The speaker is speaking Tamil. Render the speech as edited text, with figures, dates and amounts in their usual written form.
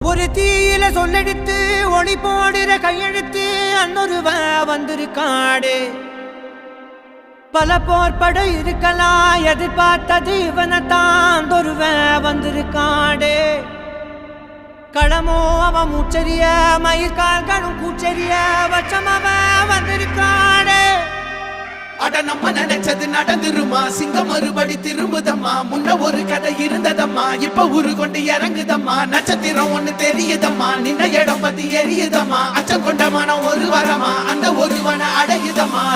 ஒரு தீயில சொல்லெடுத்து ஒளி போடுற கையெழுத்து அன்னொருவ வந்திருக்காடு. பல போர்பட இருக்கலாம் எதிர்பார்த்தது இவனைத்தான் ஒருவ வந்திருக்காடு. களமோ அவன் மூச்சரிய மயிர்கால்களும் கூச்சரிய வச்சம் அவன் வந்திருக்காடு. அட நம்ம நினைச்சது நடந்துருமா, சிங்கம் மறுபடி திரும்புதம்மா. முன்ன ஒரு கதை இருந்ததம்மா, இப்ப ஊரு கொண்டு இறங்குதம்மா. நட்சத்திரம் ஒண்ணு தெரியுதம்மா, நின்ன இடம் பத்தி எரியுதம்மா. அச்சம் கொண்ட மனம் ஒரு வரமா, அந்த ஒருவனை அடையுதம்மா.